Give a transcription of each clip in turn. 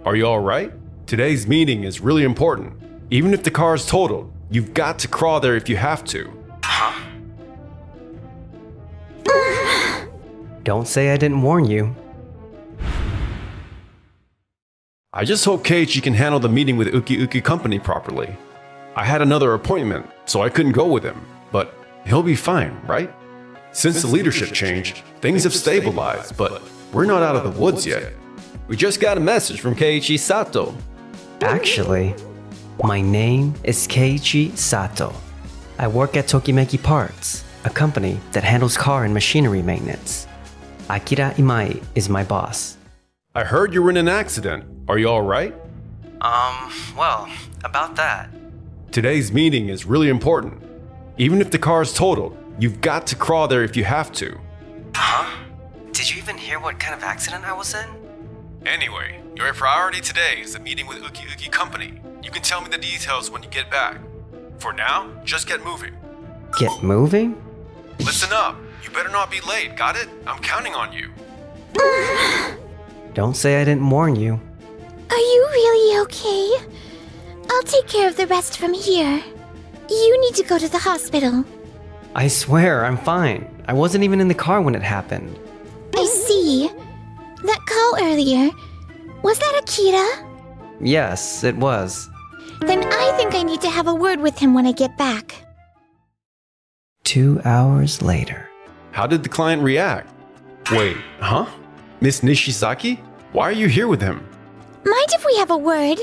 Are you alright? Today's meeting is really important. Even if the car is totaled, you've got to crawl there if you have to. Huh? Don't say I didn't warn you. I just hope Keiichi can handle the meeting with Uki Uki Company properly. I had another appointment, so I couldn't go with him, but he'll be fine, right? Since the leadership changed, things have stabilized, but we're not out of the woods yet. We just got a message from Keiichi Sato. Actually, my name is Keiichi Sato. I work at Tokimeki Parts, a company that handles car and machinery maintenance. Akira Imai is my boss. I heard you were in an accident. Are you alright? Well, about that. Today's meeting is really important. Even if the car is totaled, you've got to crawl there if you have to. Huh? Did you even hear what kind of accident I was in? Anyway, your priority today is the meeting with Uki Uki Company. You can tell me the details when you get back. For now, just get moving. Get moving? Listen up. You better not be late, got it? I'm counting on you. Don't say I didn't warn you. Are you really okay? I'll take care of the rest from here. You need to go to the hospital. I swear, I'm fine. I wasn't even in the car when it happened. I see. That call earlier, was that Akira? Yes, it was. Then I think I need to have a word with him when I get back. 2 hours later. How did the client react? Wait, huh? Miss Nishisaki? Why are you here with him? Mind if we have a word?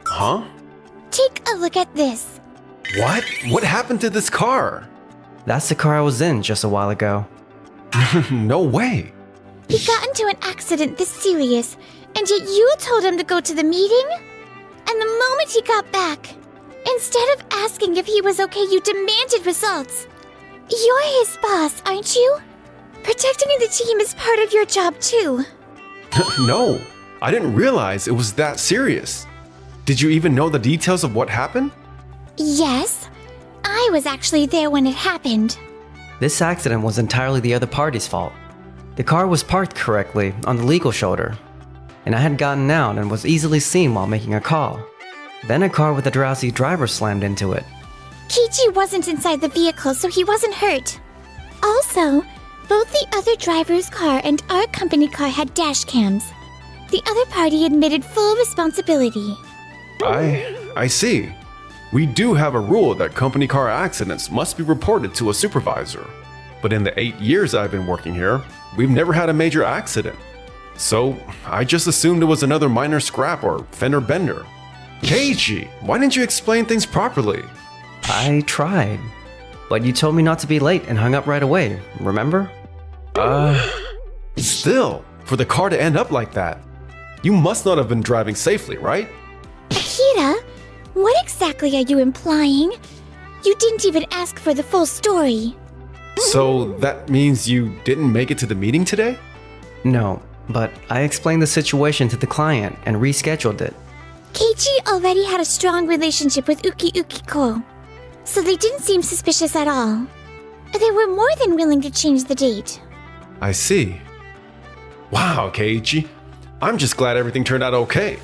Huh? Take a look at this. What? What happened to this car? That's the car I was in just a while ago. No way. He got into an accident this serious, and yet you told him to go to the meeting? And the moment he got back, instead of asking if he was okay, you demanded results. You're his boss, aren't you? Protecting the team is part of your job too. No, I didn't realize it was that serious. Did you even know the details of what happened? Yes, I was actually there when it happened. This accident was entirely the other party's fault. The car was parked correctly on the legal shoulder, and I had gotten out and was easily seen while making a call. Then a car with a drowsy driver slammed into it. Keiichi wasn't inside the vehicle, so he wasn't hurt. Also, both the other driver's car and our company car had dash cams. The other party admitted full responsibility. I see. We do have a rule that company car accidents must be reported to a supervisor. But in the 8 years I've been working here, we've never had a major accident. So I just assumed it was another minor scrap or fender bender. Keiichi, why didn't you explain things properly? I tried, but you told me not to be late and hung up right away, remember? Still, for the car to end up like that, you must not have been driving safely, right? Akira, what exactly are you implying? You didn't even ask for the full story. So that means you didn't make it to the meeting today? No, but I explained the situation to the client and rescheduled it. Keiichi already had a strong relationship with Uki Ukiko, so they didn't seem suspicious at all. They were more than willing to change the date. I see. Wow, Keiichi. I'm just glad everything turned out okay.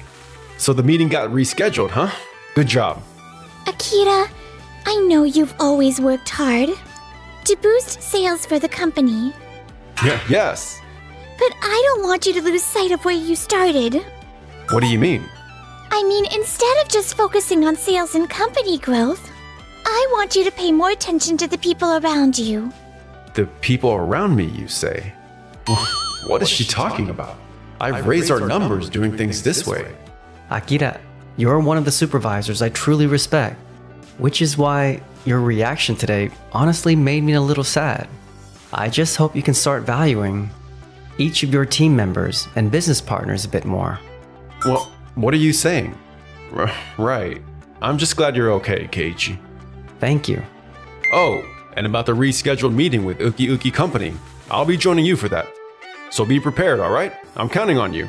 So the meeting got rescheduled, huh? Good job. Akira, I know you've always worked hard to boost sales for the company. Yes. But I don't want you to lose sight of where you started. What do you mean? I mean, instead of just focusing on sales and company growth, I want you to pay more attention to the people around you. The people around me, you say? What is she talking about? I've raised our numbers doing things this way. Akira, you're one of the supervisors I truly respect, which is why your reaction today honestly made me a little sad. I just hope you can start valuing each of your team members and business partners a bit more. Well, what are you saying? Right. I'm just glad you're okay, Keiichi. Thank you. Oh, and about the rescheduled meeting with Uki Uki Company. I'll be joining you for that. So be prepared, alright? I'm counting on you.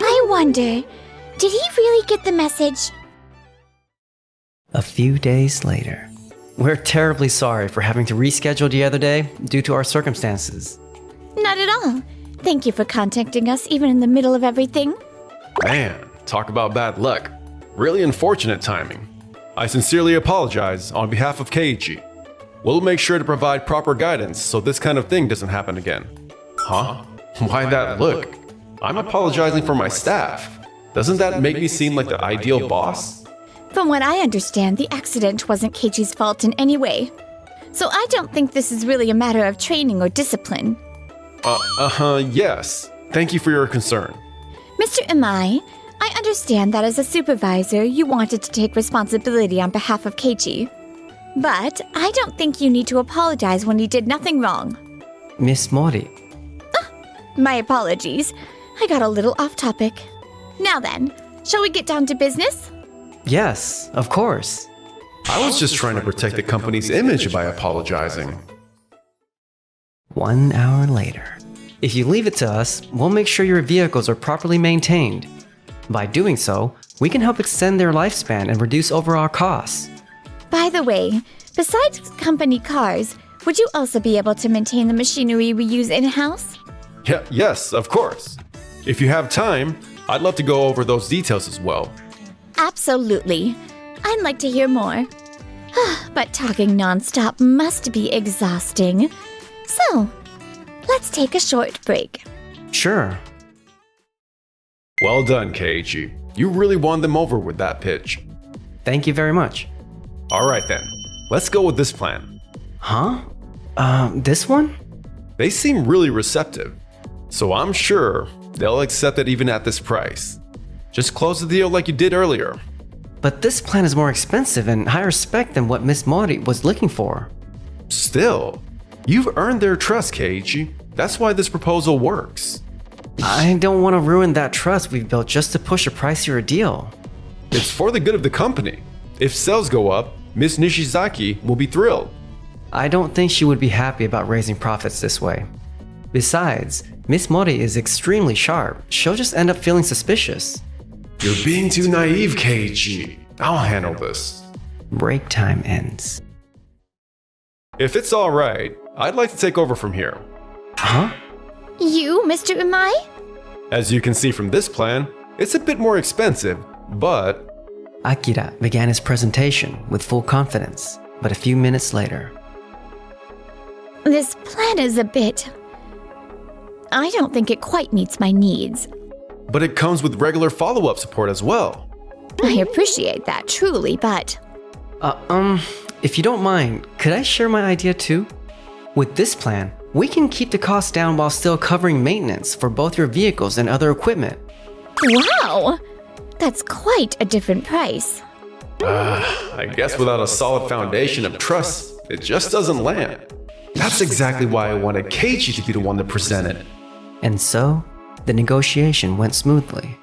I wonder, did he really get the message? A few days later. We're terribly sorry for having to reschedule the other day due to our circumstances. Not at all. Thank you for contacting us even in the middle of everything. Man, talk about bad luck. Really unfortunate timing. I sincerely apologize on behalf of Keiichi. We'll make sure to provide proper guidance so this kind of thing doesn't happen again. Huh? Why that look? I'm apologizing for my staff. Doesn't that make me seem like the ideal boss? From what I understand, the accident wasn't Keiichi's fault in any way. So I don't think this is really a matter of training or discipline. Yes. Thank you for your concern. Mr. Imai, I understand that as a supervisor, you wanted to take responsibility on behalf of Keiichi. But I don't think you need to apologize when he did nothing wrong. Miss Mori. My apologies. I got a little off topic. Now then, shall we get down to business? Yes, of course. I was just trying to protect the company's image by apologizing. 1 hour later. If you leave it to us, we'll make sure your vehicles are properly maintained. By doing so, we can help extend their lifespan and reduce overall costs. By the way, besides company cars, would you also be able to maintain the machinery we use in-house? Yes, of course. If you have time, I'd love to go over those details as well. Absolutely. I'd like to hear more. But talking non-stop must be exhausting. So, let's take a short break. Sure. Well done, Keiichi. You really won them over with that pitch. Thank you very much. Alright then, let's go with this plan. Huh? This one? They seem really receptive, so I'm sure they'll accept it even at this price. Just close the deal like you did earlier. But this plan is more expensive and higher spec than what Miss Mori was looking for. Still, you've earned their trust, Keiichi. That's why this proposal works. I don't want to ruin that trust we've built just to push a pricier deal. It's for the good of the company. If sales go up, Miss Nishizaki will be thrilled. I don't think she would be happy about raising profits this way. Besides, Miss Mori is extremely sharp. She'll just end up feeling suspicious. You're being too naive, Keiichi. I'll handle this. Break time ends. If it's alright, I'd like to take over from here. Huh? You, Mr. Imai? As you can see from this plan, it's a bit more expensive, but... Akira began his presentation with full confidence, but a few minutes later. This plan is a bit... I don't think it quite meets my needs. But it comes with regular follow-up support as well. I appreciate that, truly, but... If you don't mind, could I share my idea too? With this plan, we can keep the cost down while still covering maintenance for both your vehicles and other equipment. Wow! That's quite a different price. I guess without a solid foundation of trust, it just doesn't land. That's exactly why I wanted Keiichi to be the one to present it. And so, the negotiation went smoothly.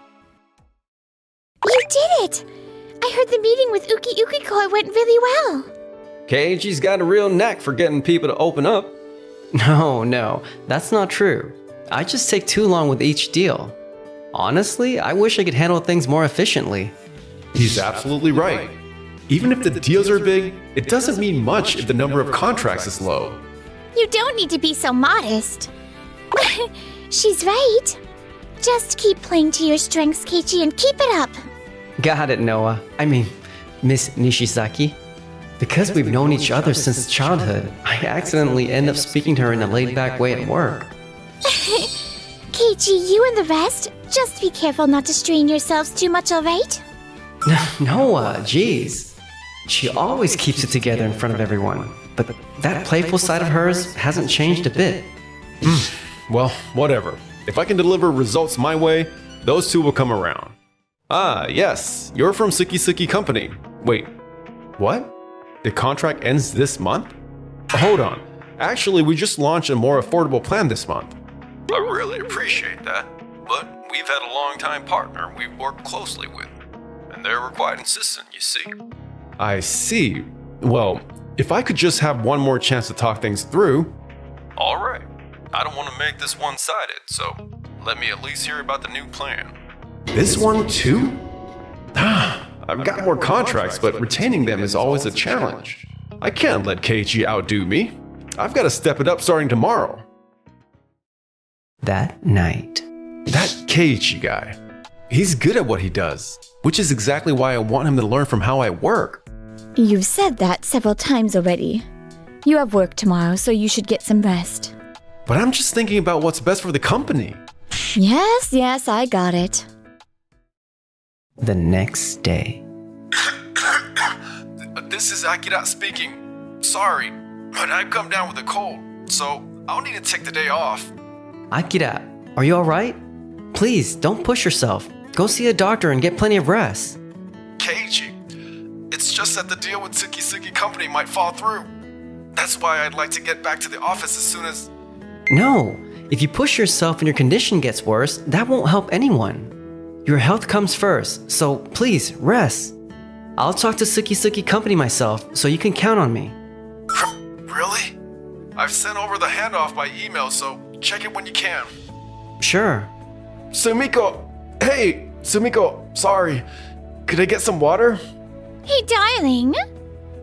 You did it! I heard the meeting with Uki Ukikoi went really well. Keiichi's got a real knack for getting people to open up. No, that's not true. I just take too long with each deal. Honestly, I wish I could handle things more efficiently. He's absolutely right. Even if the deals are big, it doesn't mean much if the number of contracts is low. You don't need to be so modest. She's right. Just keep playing to your strengths, Keiichi, and keep it up. Got it, Noah. I mean, Miss Nishizaki. Because we've known each other since childhood, I accidentally end up speaking to her in a laid-back way at work. Keiichi, you and the rest, just be careful not to strain yourselves too much, alright? Noah, jeez. She always keeps it together in front of everyone, but that playful side of hers hasn't changed a bit. Well, whatever. If I can deliver results my way, those two will come around. Ah, yes, you're from Suki Company. Wait, what? The contract ends this month? Hold on. Actually, we just launched a more affordable plan this month. I really appreciate that, but we've had a long-time partner we've worked closely with, and they were quite insistent, you see. I see. Well, if I could just have one more chance to talk things through. All right. I don't want to make this one-sided, so let me at least hear about the new plan. This one too? I've got more contracts, but retaining them is always a challenge. I can't let Keiichi outdo me. I've got to step it up starting tomorrow. That night. That Keiichi guy. He's good at what he does, which is exactly why I want him to learn from how I work. You've said that several times already. You have work tomorrow, so you should get some rest. But I'm just thinking about what's best for the company. Yes, I got it. The next day. This is Akira speaking. Sorry, but I've come down with a cold, so I'll need to take the day off. Akira, are you alright? Please, don't push yourself. Go see a doctor and get plenty of rest. Keiji, it's just that the deal with Tsuki Company might fall through. That's why I'd like to get back to the office as soon as... No, if you push yourself and your condition gets worse, that won't help anyone. Your health comes first, so please, rest. I'll talk to Tsuki Company myself, so you can count on me. Really? I've sent over the handoff by email, so check it when you can. Sure. Sumiko! Hey! Sumiko, sorry. Could I get some water? Hey, darling.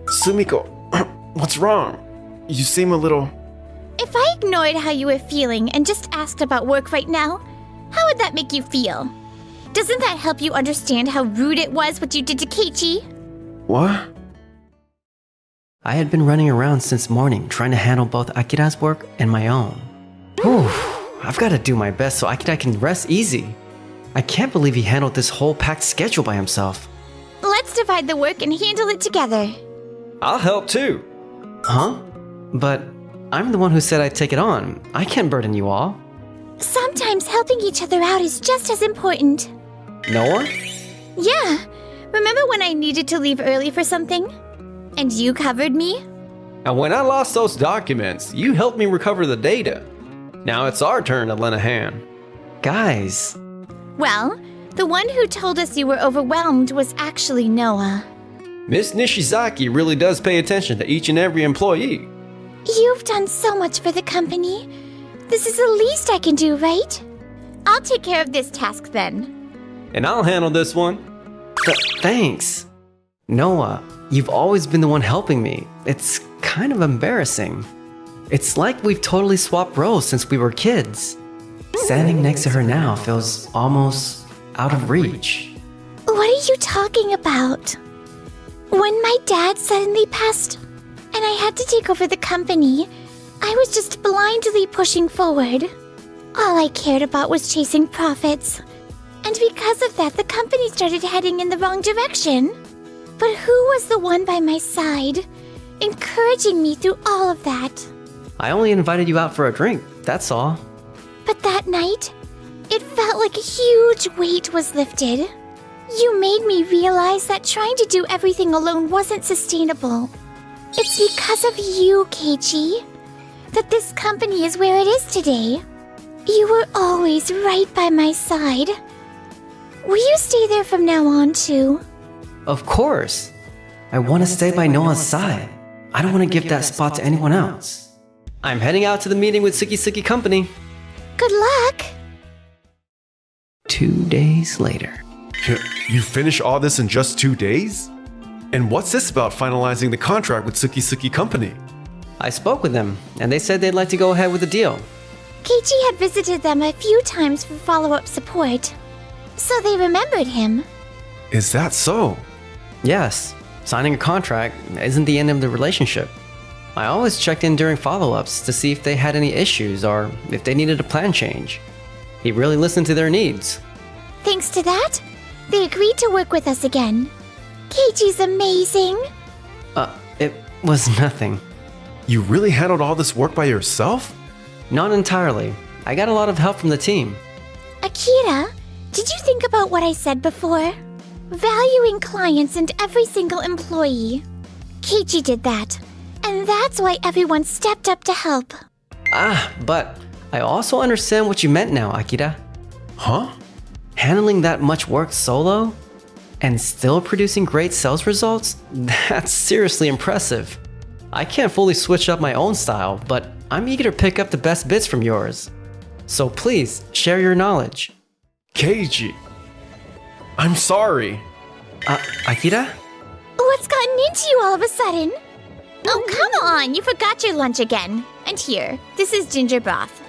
Sumiko, what's wrong? You seem a little... If I ignored how you were feeling and just asked about work right now, how would that make you feel? Doesn't that help you understand how rude it was what you did to Keiichi? What? I had been running around since morning trying to handle both Akira's work and my own. Whew, I've got to do my best so Akira can rest easy. I can't believe he handled this whole packed schedule by himself. Let's divide the work and handle it together. I'll help too. Huh? But I'm the one who said I'd take it on. I can't burden you all. Sometimes helping each other out is just as important. Noah? Yeah, remember when I needed to leave early for something? And you covered me? And when I lost those documents, you helped me recover the data. Now it's our turn to lend a hand. Guys. Well, the one who told us you were overwhelmed was actually Noah. Miss Nishizaki really does pay attention to each and every employee. You've done so much for the company. This is the least I can do, right? I'll take care of this task then. And I'll handle this one. Thanks. Noah, you've always been the one helping me. It's kind of embarrassing. It's like we've totally swapped roles since we were kids. Standing next to her now feels almost out of reach. What are you talking about? When my dad suddenly passed and I had to take over the company, I was just blindly pushing forward. All I cared about was chasing profits. And because of that, the company started heading in the wrong direction. But who was the one by my side, encouraging me through all of that? I only invited you out for a drink, that's all. But that night, it felt like a huge weight was lifted. You made me realize that trying to do everything alone wasn't sustainable. It's because of you, Keiichi, that this company is where it is today. You were always right by my side. Will you stay there from now on, too? Of course. I want to stay by Noah's side. I don't want to give that spot to anyone else. I'm heading out to the meeting with Tsuki Company. Good luck! 2 days later. You finish all this in just 2 days? And what's this about finalizing the contract with Tsuki Company? I spoke with them, and they said they'd like to go ahead with the deal. Keiichi had visited them a few times for follow-up support, so they remembered him. Is that so? Yes, signing a contract isn't the end of the relationship. I always checked in during follow-ups to see if they had any issues or if they needed a plan change. He really listened to their needs. Thanks to that, they agreed to work with us again. Keiichi's amazing. It was nothing. You really handled all this work by yourself? Not entirely. I got a lot of help from the team. Akira, did you think about what I said before? Valuing clients and every single employee. Keiichi did that, and that's why everyone stepped up to help. But I also understand what you meant now, Akira. Huh? Handling that much work solo and still producing great sales results? That's seriously impressive. I can't fully switch up my own style, but I'm eager to pick up the best bits from yours. So please, share your knowledge. Keiji, I'm sorry. Akira? What's gotten into you all of a sudden? Oh, come on, you forgot your lunch again. And here, this is ginger broth.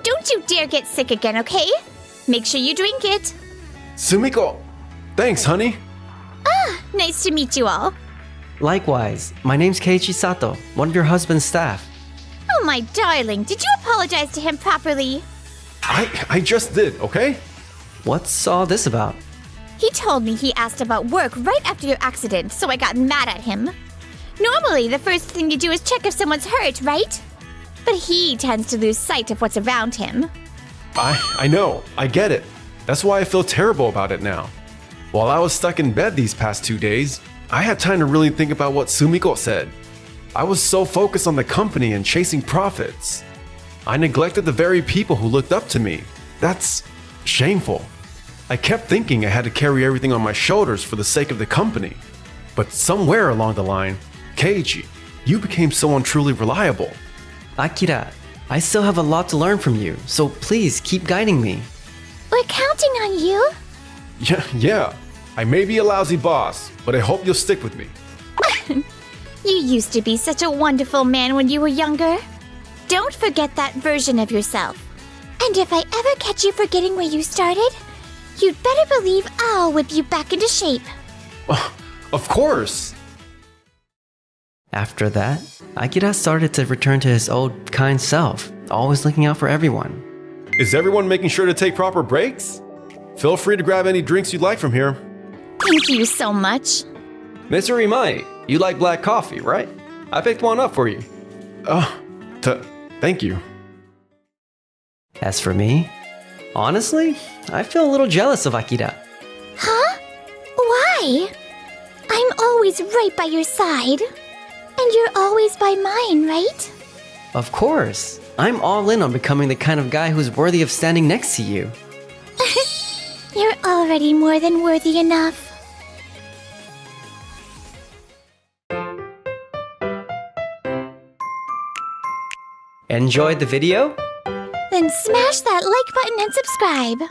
Don't you dare get sick again, okay? Make sure you drink it. Sumiko! Thanks, honey! Nice to meet you all. Likewise, my name's Keiichi Sato, one of your husband's staff. Oh, my darling, did you apologize to him properly? I just did, okay? What's all this about? He told me he asked about work right after your accident, so I got mad at him. Normally, the first thing you do is check if someone's hurt, right? But he tends to lose sight of what's around him. I know, I get it. That's why I feel terrible about it now. While I was stuck in bed these past 2 days, I had time to really think about what Sumiko said. I was so focused on the company and chasing profits. I neglected the very people who looked up to me. That's shameful. I kept thinking I had to carry everything on my shoulders for the sake of the company. But somewhere along the line, Keiichi, you became someone truly reliable. Akira, I still have a lot to learn from you, so please keep guiding me. We're counting on you. Yeah. I may be a lousy boss, but I hope you'll stick with me. You used to be such a wonderful man when you were younger. Don't forget that version of yourself. And if I ever catch you forgetting where you started, you'd better believe I'll whip you back into shape. Of course! After that, Akira started to return to his old kind self, always looking out for everyone. Is everyone making sure to take proper breaks? Feel free to grab any drinks you'd like from here. Thank you so much. Mr. Imai, you like black coffee, right? I picked one up for you. Thank you. As for me, honestly, I feel a little jealous of Akira. Huh? Why? I'm always right by your side. And you're always by mine, right? Of course, I'm all in on becoming the kind of guy who's worthy of standing next to you. You're already more than worthy enough. Enjoyed the video? Then smash that like button and subscribe.